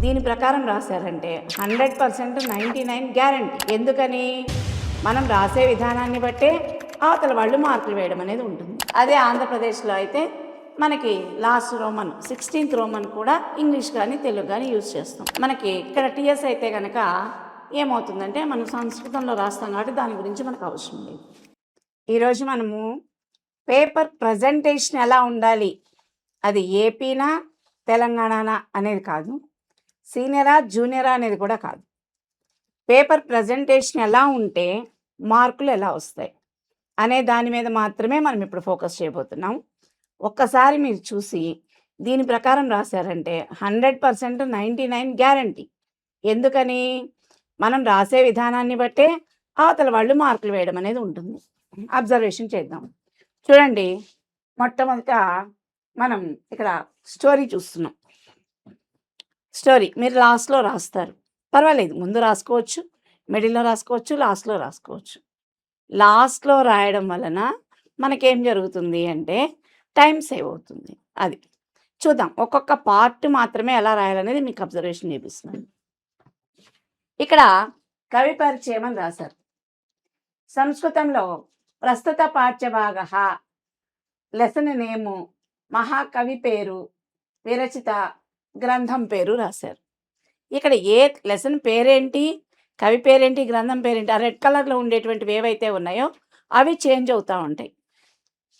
దీని ప్రకారం రాశారంటే 100% 99 గ్యారంటీ. ఎందుకని? మనం రాసే విధానాన్ని బట్టే అవతల వాళ్ళు మార్కులు వేయడం అనేది ఉంటుంది. అదే ఆంధ్రప్రదేశ్లో అయితే మనకి లాస్ట్ రోమన్ 16th రోమన్ కూడా ఇంగ్లీష్ కానీ తెలుగు కానీ యూజ్ చేస్తాం. మనకి ఇక్కడ టీఎస్ అయితే కనుక ఏమవుతుందంటే మనం సంస్కృతంలో రాస్తాం కాబట్టి దాని గురించి మనకు అవసరం లేదు. ఈరోజు మనము పేపర్ ప్రజెంటేషన్ ఎలా ఉండాలి, అది ఏపీనా తెలంగాణనా అనేది కాదు, సీనియరా జూనియరా అనేది కూడా కాదు. పేపర్ ప్రజెంటేషన్ ఎలా ఉంటే మార్కులు ఎలా వస్తాయి అనే దాని మీద మాత్రమే మనం ఇప్పుడు ఫోకస్ చేయబోతున్నాం. ఒక్కసారి మీరు చూసి దీని ప్రకారం రాశారంటే 100% 99 గ్యారంటీ. ఎందుకని? మనం రాసే విధానాన్ని బట్టే అవతల వాళ్ళు మార్కులు వేయడం అనేది ఉంటుంది. అబ్జర్వేషన్ చేద్దాం. చూడండి, మొట్టమొదట మనం ఇక్కడ స్టోరీ చూస్తున్నాం. స్టోరీ మీరు లాస్ట్లో రాస్తారు, పర్వాలేదు, ముందు రాసుకోవచ్చు, మిడిల్లో రాసుకోవచ్చు, లాస్ట్లో రాసుకోవచ్చు. లాస్ట్లో రాయడం వలన మనకేం జరుగుతుంది అంటే టైం సేవ్ అవుతుంది. అది చూద్దాం. ఒక్కొక్క పార్ట్ మాత్రమే ఎలా రాయాలనేది మీకు అబ్జర్వేషన్ చేపిస్తున్నాను. ఇక్కడ కవి పరిచయం అని రాశారు. సంస్కృతంలో ప్రస్తుత పాఠ్యభాగ, లెసన్ నేము, మహాకవి పేరు, విరచిత, గ్రంథం పేరు రాశారు. ఇక్కడ ఏ లెసన్ పేరేంటి, కవి పేరేంటి, గ్రంథం పేరేంటి, ఆ రెడ్ కలర్లో ఉండేటువంటివి ఏవైతే ఉన్నాయో అవి చేంజ్ అవుతూ ఉంటాయి.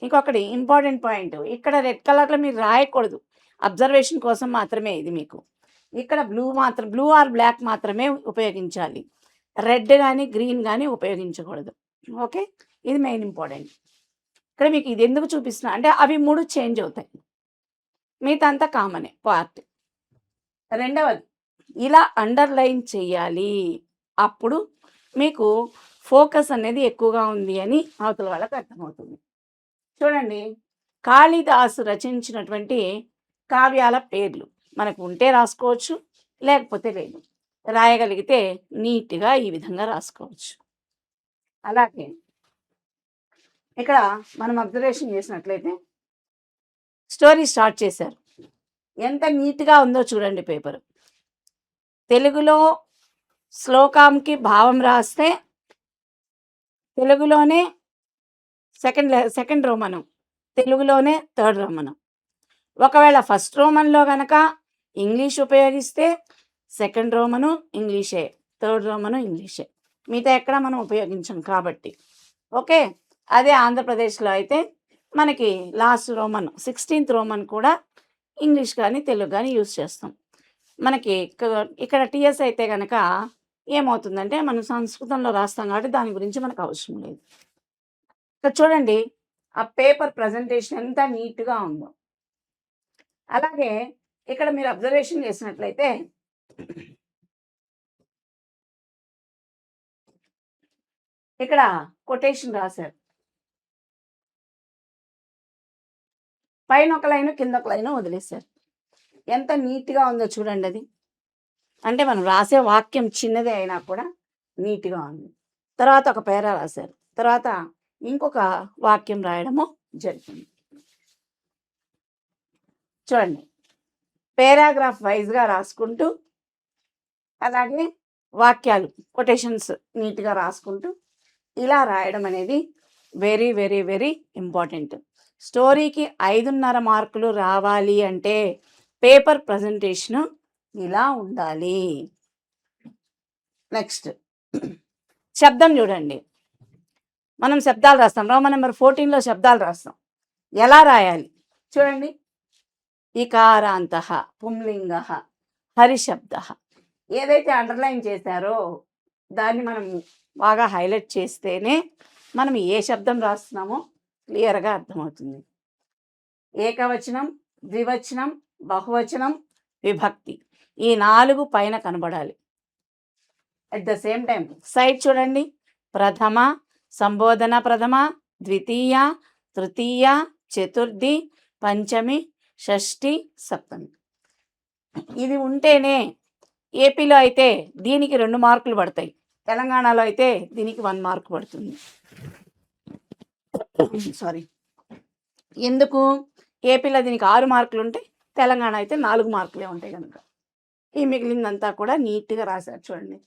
ఇంకొకటి ఇంపార్టెంట్ పాయింట్, ఇక్కడ రెడ్ కలర్లో మీరు రాయకూడదు, అబ్జర్వేషన్ కోసం మాత్రమే ఇది మీకు. ఇక్కడ బ్లూ ఆర్ బ్లాక్ మాత్రమే ఉపయోగించాలి, రెడ్ కానీ గ్రీన్ కానీ ఉపయోగించకూడదు. ఓకే, ఇది మెయిన్ ఇంపార్టెంట్. ఇక్కడ మీకు ఇది ఎందుకు చూపిస్తున్నా అంటే అవి 3 చేంజ్ అవుతాయి, మిగతా కామనే పార్ట్. రెండవది, ఇలా అండర్లైన్ చేయాలి, అప్పుడు మీకు ఫోకస్ అనేది ఎక్కువగా ఉంది అని అవతల వాళ్ళకి అర్థమవుతుంది. చూడండి, కాళిదాసు రచించినటువంటి కావ్యాల పేర్లు మనకు ఉంటే రాసుకోవచ్చు, లేకపోతే లేదు. రాయగలిగితే నీట్గా ఈ విధంగా రాసుకోవచ్చు. అలాగే ఇక్కడ మనం అబ్జర్వేషన్ చేసినట్లయితే స్టోరీ స్టార్ట్ చేశారు. ఎంత నీట్గా ఉందో చూడండి పేపర్. తెలుగులో శ్లోకంకి భావం రాస్తే తెలుగులోనే సెకండ్ రోమను, తెలుగులోనే థర్డ్ రోమను. ఒకవేళ ఫస్ట్ రోమన్లో కనుక ఇంగ్లీష్ ఉపయోగిస్తే సెకండ్ రోమను ఇంగ్లీషే, థర్డ్ రోమను ఇంగ్లీషే, మిగతా ఎక్కడ మనం ఉపయోగించాం కాబట్టి. ఓకే, అదే ఆంధ్రప్రదేశ్లో అయితే మనకి లాస్ట్ రోమన్ 16th రోమన్ కూడా ఇంగ్లీష్ కానీ తెలుగు కానీ యూజ్ చేస్తాం. మనకి ఇక్కడ టీఎస్ అయితే కనుక ఏమవుతుందంటే మనం సంస్కృతంలో రాస్తాం కాబట్టి దాని గురించి మనకు అవసరం లేదు. ఇక్కడ చూడండి, ఆ పేపర్ ప్రజెంటేషన్ ఎంత నీట్గా ఉందో. అలాగే ఇక్కడ మీరు అబ్జర్వేషన్ చేసినట్లయితే ఇక్కడ కొటేషన్ రాశారు. పైన ఒక లైను కింద ఒక లైను వదిలేశారు. ఎంత నీట్గా ఉందో చూడండి. అది అంటే మనం రాసే వాక్యం చిన్నదే అయినా కూడా నీట్గా ఉంది. తర్వాత ఒక పేరా రాశారు, తర్వాత ఇంకొక వాక్యం రాయడము జరిగింది. చూడండి, పేరాగ్రాఫ్ వైజ్గా రాసుకుంటూ అలాగే వాక్యాలు కొటేషన్స్ నీట్గా రాసుకుంటూ ఇలా రాయడం అనేది వెరీ వెరీ వెరీ ఇంపార్టెంట్. స్టోరీకి 5.5 మార్కులు రావాలి అంటే పేపర్ ప్రజెంటేషను ఇలా ఉండాలి. నెక్స్ట్ శబ్దం చూడండి. మనం శబ్దాలు రాస్తాం, రోమన్ నెంబర్ 14లో శబ్దాలు రాస్తాం. ఎలా రాయాలి చూడండి. ఇకారాంతః పుంలింగః హరిశబ్దః. ఏదైతే అండర్లైన్ చేశారో దాన్ని మనం బాగా హైలైట్ చేస్తేనే మనం ఏ శబ్దం రాస్తున్నామో క్లియర్గా అర్థమవుతుంది. ఏకవచనం, ద్వివచనం, బహువచనం, విభక్తి, ఈ 4 పైన కనబడాలి. At the same time side చూడండి, ప్రథమ, సంబోధన ప్రథమ, ద్వితీయ, తృతీయ, చతుర్థి, పంచమి, షష్ఠి, సప్తమి. ఇది ఉంటేనే ఏపీలో అయితే దీనికి 2 మార్కులు పడతాయి, తెలంగాణలో అయితే దీనికి 1 మార్క్ పడుతుంది. సారీ, ఎందుకు? ఏపీలో దీనికి 6 మార్కులు ఉంటాయి, తెలంగాణ అయితే 4 మార్కులే ఉంటాయి కనుక. ఈ మిగిలిందంతా కూడా నీట్గా రాశారు చూడండి.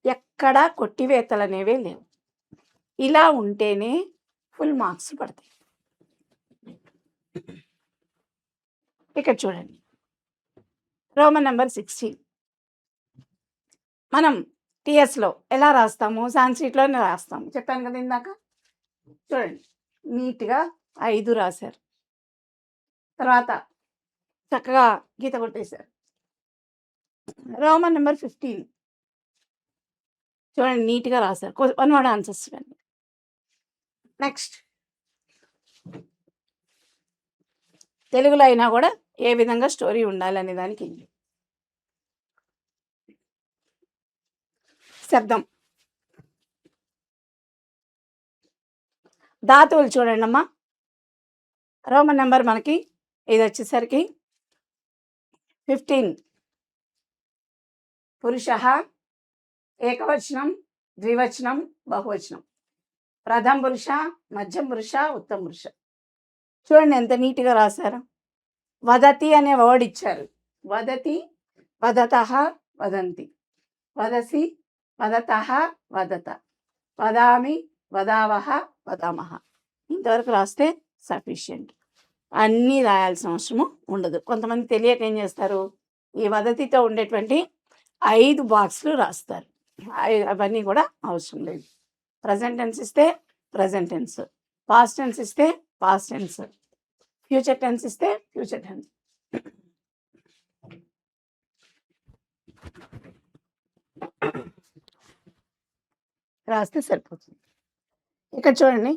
ఎక్కడా కొట్టివేతలు అనేవే లేవు. ఇలా ఉంటేనే ఫుల్ మార్క్స్ పడతాయి. ఇక్కడ చూడండి, రోమన్ నెంబర్ 16 మనం టీఎస్లో ఎలా రాస్తాము? సాంస్క్రిట్లోనే రాస్తాము, చెప్పాను కదా ఇందాక. చూడండి, నీట్గా 5 రాశారు, తర్వాత చక్కగా గీత కొట్టేశారు. రోమన్ నెంబర్ 15 చూడండి, నీట్గా రాశారు, 1 వర్డ్ ఆన్సర్స్ ఇవన్నీ. నెక్స్ట్ తెలుగులో అయినా కూడా ఏ విధంగా స్టోరీ ఉండాలనే దానికి శబ్దం. ధాతువులు చూడండి అమ్మా, రోమన్ నెంబర్ మనకి ఇది వచ్చేసరికి 15. పురుష, ఏకవచనం, ద్వివచనం, బహువచనం, ప్రథమ పురుష, మధ్యం పురుష, ఉత్తమ పురుష. చూడండి ఎంత నీట్గా రాశారు. వదతి అనే వర్డ్ ఇచ్చారు. వదతి, వదతః, వదంతి, వదసి, వదతః, వదత, వదామి, వదావహ, వదామహ. ఇంతవరకు రాస్తే సఫిషియంట్. అన్నీ రాయాల్సిన అవసరము ఉండదు. కొంతమంది తెలియక ఏం చేస్తారు, ఈ వదతితో ఉండేటువంటి 5 బాక్స్లు రాస్తారు. అవన్నీ కూడా అవసరం లేదు. ప్రజెంట్ టెన్స్ ఇస్తే ప్రజెంట్ టెన్స్, పాస్ట్ టెన్స్ ఇస్తే పాస్ట్ టెన్స్, ఫ్యూచర్ టెన్స్ ఇస్తే ఫ్యూచర్ టెన్స్. రాస్తే సరిపోతుంది. ఇక్కడ చూడండి,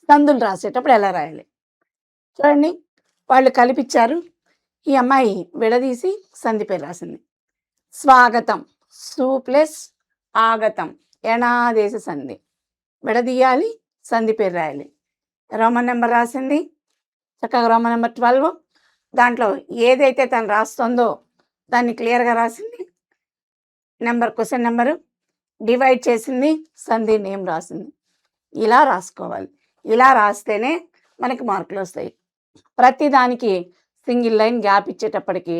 సందులు రాసేటప్పుడు ఎలా రాయాలి చూడండి. వాళ్ళు కలిపిచ్చారు, ఈ అమ్మాయి విడదీసి సంధి పేరు రాసింది. స్వాగతం, సు ప్లస్ ఆగతం, ఎనాదేశ సంధి. విడదీయాలి, సంధి పేరు రాయాలి. రోమన్ నెంబర్ రాసింది చక్కగా, రోమన్ నెంబర్ 12. దాంట్లో ఏదైతే తను రాస్తుందో దాన్ని క్లియర్గా రాసింది. క్వశ్చన్ నెంబరు డివైడ్ చేసింది, సంధి నేమ్ రాసింది. ఇలా రాసుకోవాలి. ఇలా రాస్తేనే మనకి మార్కులు వస్తాయి. ప్రతి దానికి సింగిల్ లైన్ గ్యాప్ ఇచ్చేటప్పటికి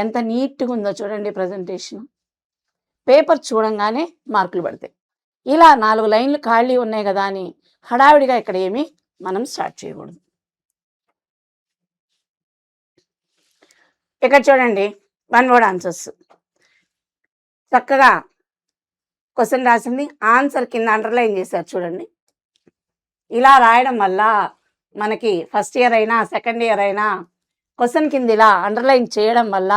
ఎంత నీట్గా ఉందో చూడండి ప్రజెంటేషన్. పేపర్ చూడంగానే మార్కులు పడతాయి. ఇలా 4 లైన్లు ఖాళీ ఉన్నాయి కదా అని హడావిడిగా ఇక్కడ ఏమీ మనం స్టార్ట్ చేయకూడదు. ఇక్కడ చూడండి, 1 వర్డ్ ఆన్సర్స్. చక్కగా క్వశ్చన్ రాసింది, ఆన్సర్ కింద అండర్లైన్ చేశారు చూడండి. ఇలా రాయడం వల్ల మనకి ఫస్ట్ ఇయర్ అయినా సెకండ్ ఇయర్ అయినా క్వశ్చన్ కింద ఇలా అండర్లైన్ చేయడం వల్ల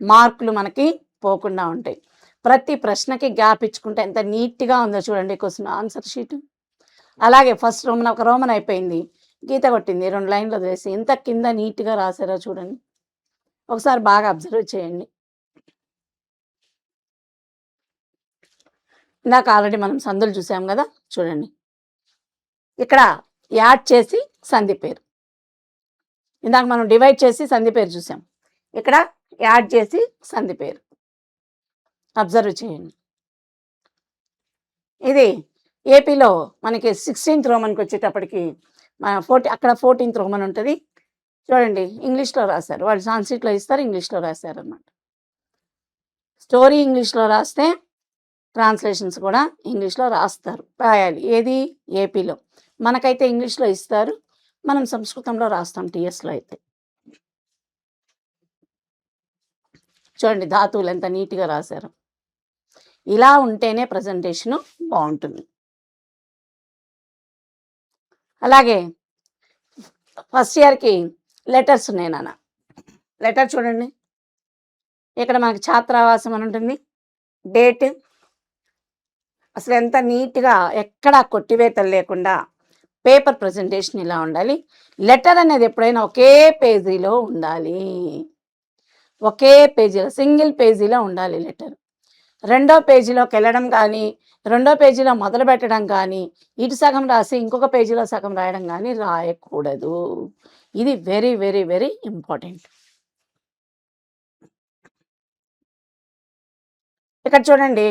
మార్కులు మనకి పోకుండా ఉంటాయి. ప్రతి ప్రశ్నకి గ్యాప్ ఇచ్చుకుంటే ఎంత నీట్గా ఉందో చూడండి క్వశ్చన్ ఆన్సర్ షీట్. అలాగే ఫస్ట్ రోమన్, ఒక రోమన్ అయిపోయింది, గీత కొట్టింది, 2 లైన్లు వదిలేసి ఎంత కింద నీట్గా రాశారో చూడండి. ఒకసారి బాగా అబ్జర్వ్ చేయండి. ఇందాక ఆల్రెడీ మనం సందులు చూసాం కదా, చూడండి ఇక్కడ యాడ్ చేసి సంధి పేరు. ఇందాక మనం డివైడ్ చేసి సంధి పేరు చూసాం, ఇక్కడ యాడ్ చేసి సంధి పేరు. అబ్జర్వ్ చేయండి. ఇది ఏపీలో మనకి 16th రోమన్కి వచ్చేటప్పటికి అక్కడ 14th రోమన్ ఉంటుంది చూడండి. ఇంగ్లీష్లో రాశారు వాళ్ళు, సాంస్క్రిట్లో ఇస్తారు, ఇంగ్లీష్లో రాశారు అన్నమాట. స్టోరీ ఇంగ్లీష్లో రాస్తే ట్రాన్స్లేషన్స్ కూడా ఇంగ్లీష్లో రాయాలి. ఏది ఏపీలో. మనకైతే ఇంగ్లీష్లో ఇస్తారు, మనం సంస్కృతంలో రాస్తాం టీఎస్లో అయితే. చూడండి ధాతువులు ఎంత నీట్గా రాశారు. ఇలా ఉంటేనే ప్రజెంటేషను బాగుంటుంది. అలాగే ఫస్ట్ ఇయర్కి లెటర్స్ ఉన్నాయి నాన్న. లెటర్ చూడండి, ఇక్కడ మనకి ఛాత్రావాసం అని ఉంటుంది, డేట్. అసలు ఎంత నీట్గా ఎక్కడా కొట్టివేతలు లేకుండా పేపర్ ప్రజెంటేషన్ ఇలా ఉండాలి. లెటర్ అనేది ఎప్పుడైనా ఒకే పేజీలో ఉండాలి, ఒకే పేజీలో సింగిల్ పేజీలో ఉండాలి లెటర్. 2వ పేజీలోకి వెళ్ళడం కానీ, 2వ పేజీలో మొదలు పెట్టడం కానీ, ఇటు సగం రాసి ఇంకొక పేజీలో సగం రాయడం కానీ రాయకూడదు. ఇది వెరీ వెరీ వెరీ ఇంపార్టెంట్. ఇక్కడ చూడండి,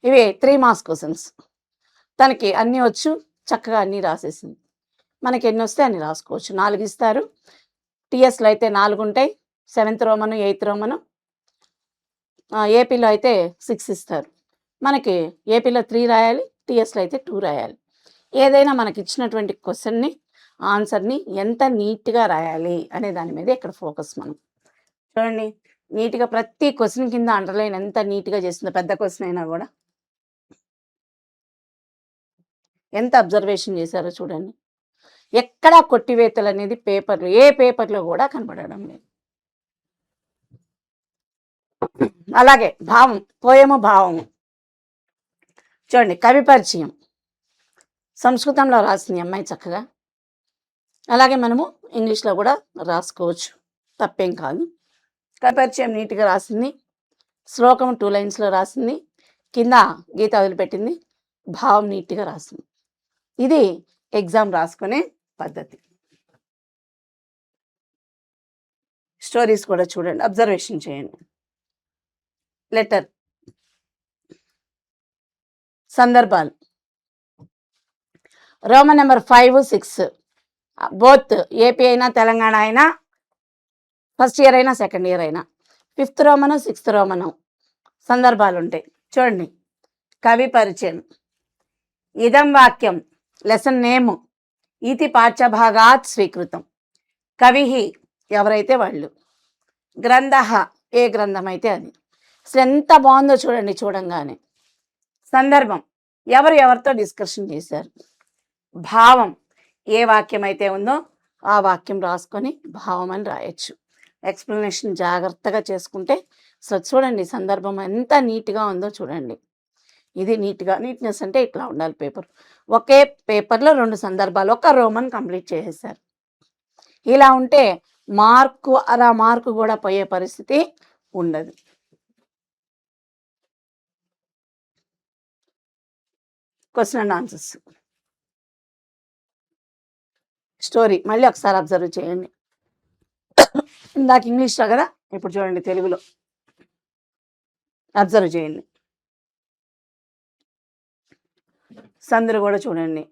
ఇవి 3 మార్క్స్ క్వశ్చన్స్. తనకి అన్నీ వచ్చు, చక్కగా అన్నీ రాసేసింది. మనకి ఎన్ని వస్తే అన్ని రాసుకోవచ్చు. 4 ఇస్తారు. టీఎస్‌లో అయితే 4 ఉంటాయి. 7th రోమను, 8th రోమను. ఏపీలో అయితే 6 ఇస్తారు. మనకి ఏపీలో 3 రాయాలి. టీఎస్‌లో అయితే 2 రాయాలి. ఏదైనా మనకి ఇచ్చినటువంటి క్వెషన్ని ఆన్సర్‌ని ఎంత నీట్‌గా రాయాలి అనే దాని మీద ఇక్కడ ఫోకస్ మనం. చూడండి నీట్‌గా ప్రతి క్వెషన్ కింద అండర్‌లైన్ ఎంత నీట్‌గా చేసిందో, పెద్ద క్వెషన్ అయినా కూడా ఎంత అబ్జర్వేషన్ చేశారో చూడండి. ఎక్కడా కొట్టివేతలు అనేది పేపర్లు ఏ పేపర్లో కూడా కనపడడం లేదు. అలాగే భావం, పోయము భావము. చూడండి కవి పరిచయం సంస్కృతంలో రాసింది అమ్మాయి చక్కగా. అలాగే మనము ఇంగ్లీష్లో కూడా రాసుకోవచ్చు, తప్పేం కాదు. కవి పరిచయం నీట్గా రాసింది. శ్లోకం 2 లైన్స్లో రాసింది. కింద గీత వదిలిపెట్టింది. భావం నీట్గా రాసింది. ఇది ఎగ్జామ్ రాసుకునే పద్ధతి. స్టోరీస్ కూడా చూడండి, అబ్జర్వేషన్ చేయండి. లెటర్, సందర్భాలు. రోమన్ నెంబర్ 5, 6 బోత్ ఏపీ అయినా తెలంగాణ అయినా, ఫస్ట్ ఇయర్ అయినా సెకండ్ ఇయర్ అయినా 5th రోమను 6th రోమను సందర్భాలు ఉంటాయి. చూడండి కవి పరిచయం. ఇదం వాక్యం లెసన్ నేము ఇతి పాఠ్యభాగాత్ స్వీకృతం. కవి ఎవరైతే వాళ్ళు, గ్రంథ ఏ గ్రంథం అయితే అది. అసలు ఎంత బాగుందో చూడండి చూడంగానే. సందర్భం ఎవరు ఎవరితో డిస్కషన్ చేశారు. భావం ఏ వాక్యం అయితే ఉందో ఆ వాక్యం రాసుకొని భావం అని రాయొచ్చు. ఎక్స్ప్లెనేషన్ జాగ్రత్తగా చేసుకుంటే అసలు చూడండి సందర్భం ఎంత నీట్గా ఉందో చూడండి. ఇది నీట్నెస్ అంటే ఇట్లా ఉండాలి పేపర్. ఒకే పేపర్లో 2 సందర్భాలు, ఒక రోమన్ కంప్లీట్ చేసేసారు. ఇలా ఉంటే మార్కు కూడా పోయే పరిస్థితి ఉండదు. Question and answers. స్టోరీ మళ్ళీ ఒకసారి అబ్జర్వ్ చేయండి. ఇందాక ఇంగ్లీష్లో కదా, ఇప్పుడు చూడండి తెలుగులో. అబ్జర్వ్ చేయండి. సందులు కూడా చూడండి.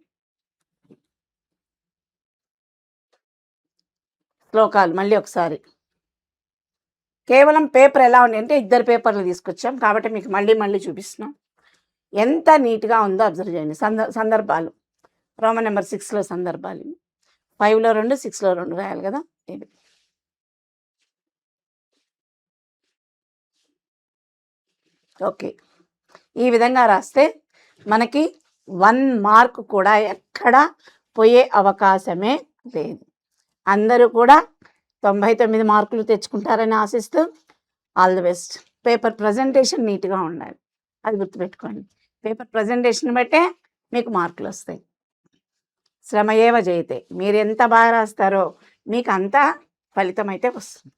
శ్లోకాలు మళ్ళీ ఒకసారి. కేవలం పేపర్ ఎలా ఉంది అంటే 2 పేపర్లు తీసుకొచ్చాం కాబట్టి మీకు మళ్ళీ చూపిస్తున్నాం. ఎంత నీట్గా ఉందో అబ్జర్వ్ చేయండి. సందర్భాలు రోమన్ నెంబర్ 6లో సందర్భాలు. 5లో 2, 6లో 2 రాయాలి కదా. ఇది ఓకే. ఈ విధంగా రాస్తే మనకి 1 మార్క్ కూడా ఎక్కడ పోయే అవకాశమే లేదు. అందరూ కూడా 99 మార్కులు తెచ్చుకుంటారని ఆశిస్తూ all the best. Paper presentation నీట్గా ఉండాలి, అది గుర్తుపెట్టుకోండి. పేపర్ ప్రజెంటేషన్ బట్టే మీకు మార్కులు వస్తాయి. శ్రమ ఏవ జయతే. మీరు ఎంత బాగా రాస్తారో మీకు అంత ఫలితం అయితే వస్తుంది.